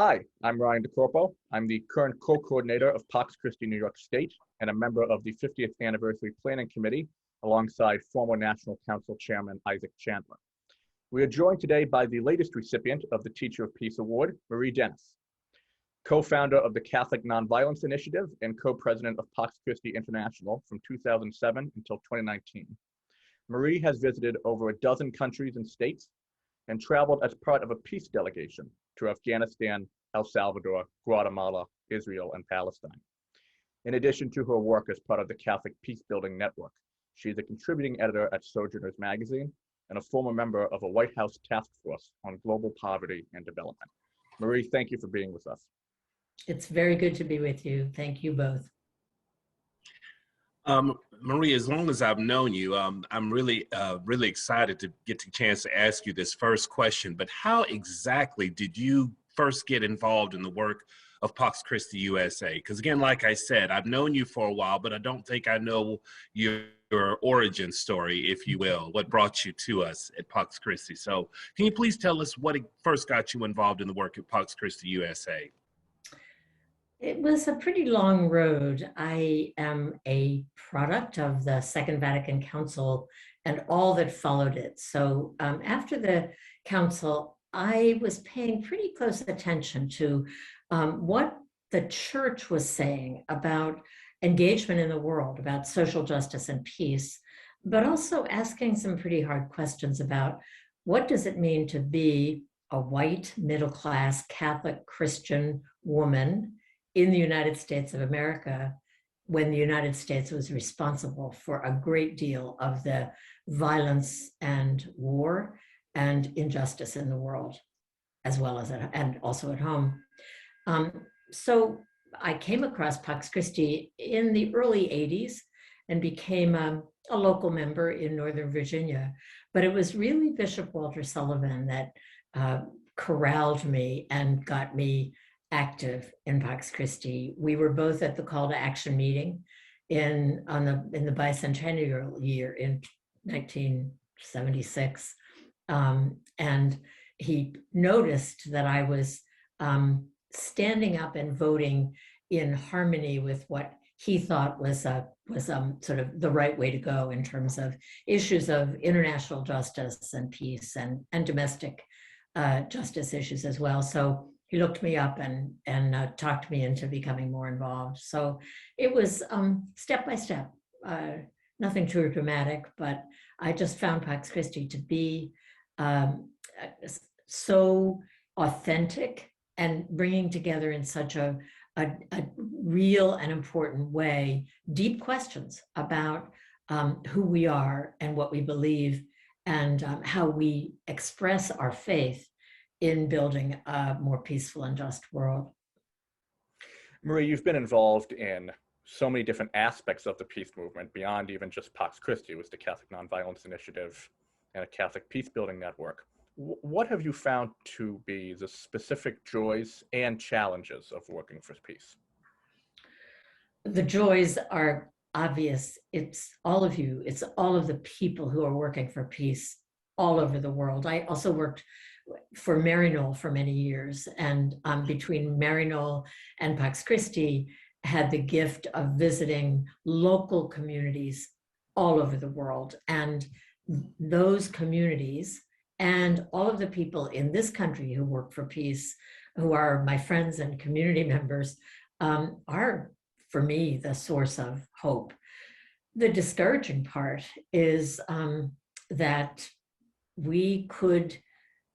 Hi, I'm Ryan Corpo. I'm the current co-coordinator of Pax Christi New York State and a member of the 50th Anniversary Planning Committee alongside former National Council Chairman Isaac Chandler. We are joined today by the latest recipient of the Teacher of Peace Award, Marie Dennis, co-founder of the Catholic Nonviolence Initiative and co-president of Pax Christi International from 2007 until 2019. Marie has visited over a dozen countries and states and traveled as part of a peace delegation to Afghanistan, El Salvador, Guatemala, Israel, and Palestine. In addition to her work as part of the Catholic Peace Building Network, she is a contributing editor at Sojourners Magazine and a former member of a White House task force on global poverty and development. Marie, thank you for being with us. It's very good to be with you. Thank you both. Marie, as long as I've known you, I'm really excited to get the chance to ask you this first question. But how exactly did you first get involved in the work of Pax Christi USA? Because again, like I said, I've known you for a while, but I don't think I know your origin story, if you will, what brought you to us at Pax Christi. So can you please tell us what first got you involved in the work at Pax Christi USA? It was a pretty long road. I am a product of the Second Vatican Council and all that followed it. So after the council, I was paying pretty close attention to what the church was saying about engagement in the world, about social justice and peace, but also asking some pretty hard questions about what does it mean to be a white, middle-class, Catholic Christian woman in the United States of America, when the United States was responsible for a great deal of the violence and war and injustice in the world, as well as and also at home. So I came across Pax Christi in the early 80s and became a local member in Northern Virginia. But it was really Bishop Walter Sullivan that corralled me and got me active in Pax Christi. We were both at the call to action meeting in the bicentennial year in 1976, and he noticed that I was standing up and voting in harmony with what he thought was sort of the right way to go in terms of issues of international justice and peace and domestic justice issues as well. So he looked me up and talked me into becoming more involved. So it was step by step, nothing too dramatic, but I just found Pax Christi to be so authentic and bringing together in such a real and important way deep questions about who we are and what we believe and how we express our faith in building a more peaceful and just world. Marie, you've been involved in so many different aspects of the peace movement beyond even just Pax Christi. It was the Catholic Nonviolence Initiative and a Catholic Peace Building Network. What have you found to be the specific joys and challenges of working for peace? The joys are obvious. It's all of you. It's all of the people who are working for peace all over the world. I also worked for Maryknoll for many years, and between Maryknoll and Pax Christi had the gift of visiting local communities all over the world. And those communities and all of the people in this country who work for peace, who are my friends and community members, are, for me, the source of hope. The discouraging part is that we could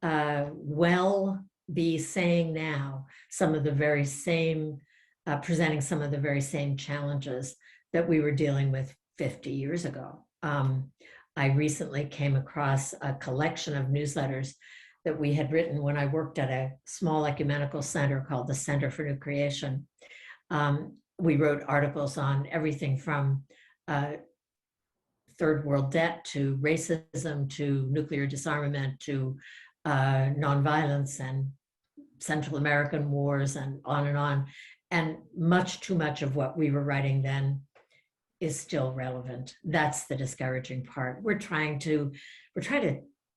well be saying now some of the very same, presenting some of the very same challenges that we were dealing with 50 years ago. I recently came across a collection of newsletters that we had written when I worked at a small ecumenical center called the Center for New Creation. We wrote articles on everything from third world debt to racism to nuclear disarmament to nonviolence and Central American wars and on. And much too much of what we were writing then is still relevant. That's the discouraging part. We're trying to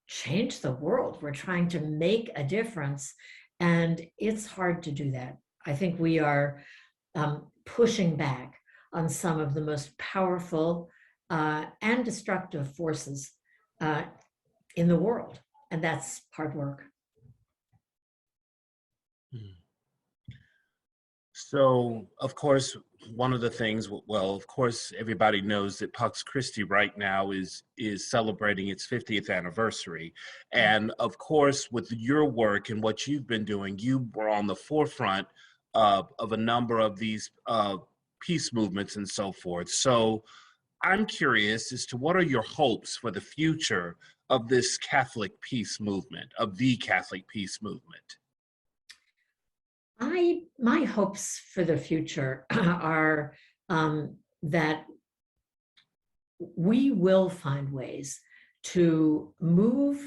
change the world. We're trying to make a difference. And it's hard to do that. I think we are pushing back on some of the most powerful and destructive forces in the world. And that's hard work. So, of course, one of the things, well, of course, everybody knows that Pax Christi right now is celebrating its 50th anniversary. And of course, with your work and what you've been doing, you were on the forefront of a number of these peace movements and so forth. So I'm curious as to what are your hopes for the future of this Catholic peace movement, of the Catholic peace movement? My hopes for the future are that we will find ways to move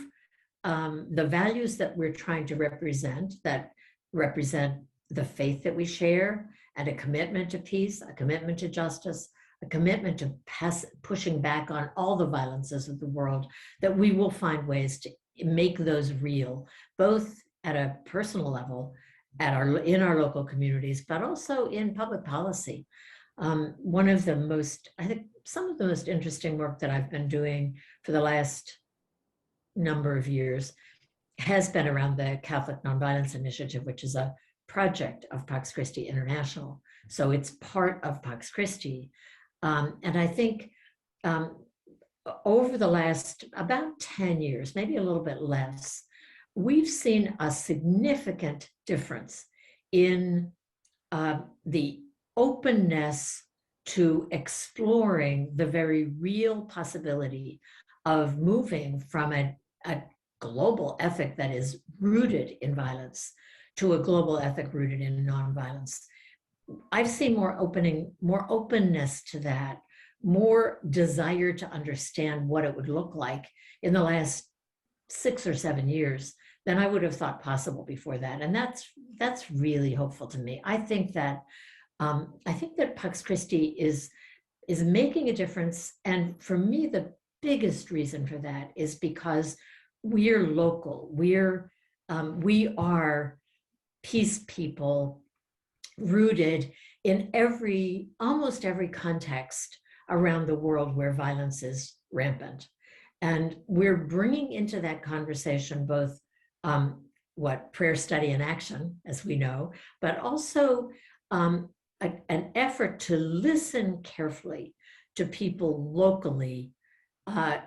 the values that we're trying to represent, that represent the faith that we share, and a commitment to peace, a commitment to justice, a commitment to pushing back on all the violences of the world, that we will find ways to make those real, both at a personal level, in our local communities, but also in public policy. One of the most, I think, some of the most interesting work that I've been doing for the last number of years has been around the Catholic Nonviolence Initiative, which is a project of Pax Christi International. So it's part of Pax Christi. And I think over the last about 10 years, maybe a little bit less, we've seen a significant difference in the openness to exploring the very real possibility of moving from a global ethic that is rooted in violence to a global ethic rooted in nonviolence. I've seen more openness to that, more desire to understand what it would look like in the last 6 or 7 years than I would have thought possible before that. And that's really hopeful to me. I think that Pax Christi is making a difference. And for me, the biggest reason for that is because we're local. We are peace people rooted in almost every context around the world where violence is rampant. And we're bringing into that conversation both what prayer, study, and action, as we know, but also an effort to listen carefully to people locally,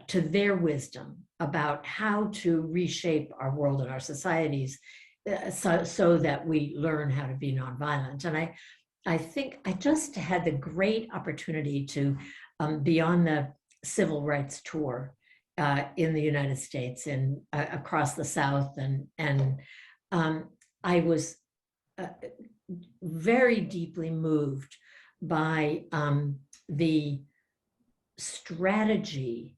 to their wisdom about how to reshape our world and our societies so that we learn how to be nonviolent. And I think I just had the great opportunity to be on the civil rights tour in the United States and across the South, and I was very deeply moved by the strategy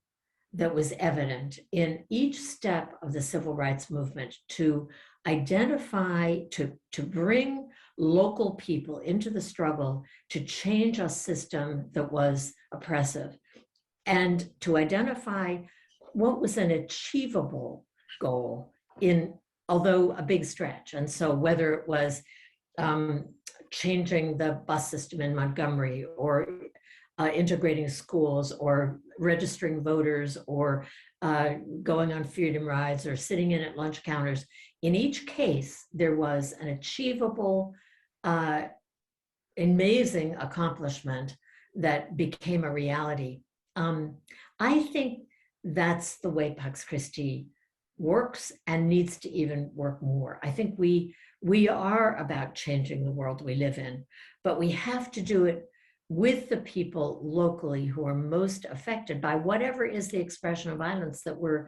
that was evident in each step of the civil rights movement to identify, to bring local people into the struggle to change a system that was oppressive, and to identify what was an achievable goal although a big stretch. And so whether it was changing the bus system in Montgomery, or integrating schools, or registering voters, or going on freedom rides, or sitting in at lunch counters, in each case, there was an achievable, amazing accomplishment that became a reality. I think that's the way Pax Christi works and needs to even work more. I think we are about changing the world we live in, but we have to do it with the people locally who are most affected by whatever is the expression of violence that we're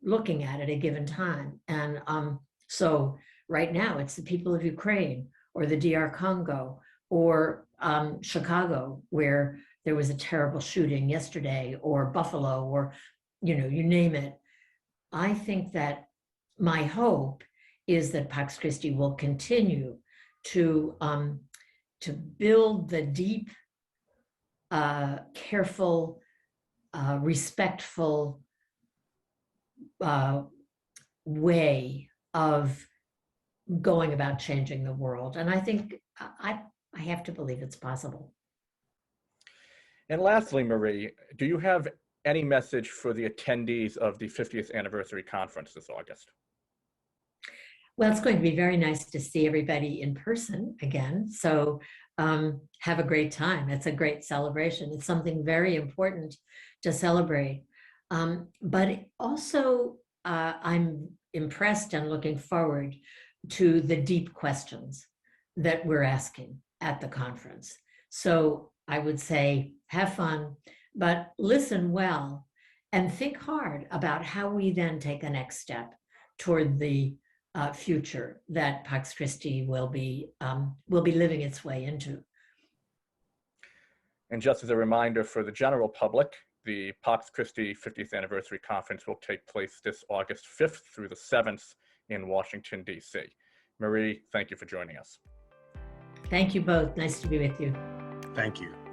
looking at a given time. And so right now it's the people of Ukraine, or the DR Congo, or Chicago, where there was a terrible shooting yesterday, or Buffalo, or you name it. I think that my hope is that Pax Christi will continue to build the deep, careful, respectful way of going about changing the world. And I think I have to believe it's possible. And lastly, Marie, do you have any message for the attendees of the 50th anniversary conference this August? Well, it's going to be very nice to see everybody in person again. So have a great time. It's a great celebration. It's something very important to celebrate. But also, I'm impressed and looking forward to the deep questions that we're asking at the conference. So I would say have fun, but listen well and think hard about how we then take the next step toward the future that Pax Christi will be living its way into. And just as a reminder for the general public, the Pax Christi 50th Anniversary Conference will take place this August 5th through the 7th in Washington, D.C. Marie, thank you for joining us. Thank you both. Nice to be with you. Thank you.